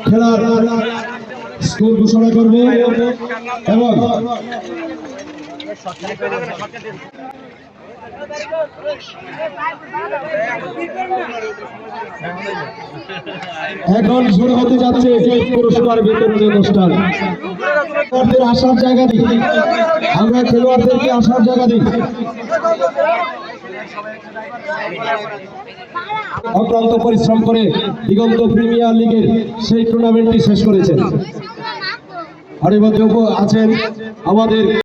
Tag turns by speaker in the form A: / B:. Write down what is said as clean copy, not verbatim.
A: খেলার স্কোর ঘোষণা করবে এবং এখন শুরু হতে যাচ্ছে পুরস্কার বিতরণী অনুষ্ঠান। আসার জায়গা দিই, আমরা খেলোয়াড়দেরকে আসার জায়গা দিই। অক্লান্ত পরিশ্রম করে দিগন্ত প্রিমিয়ার লিগের সেই টুর্নামেন্টটি শেষ করেছেন। আর এর মধ্যে আছেন আমাদের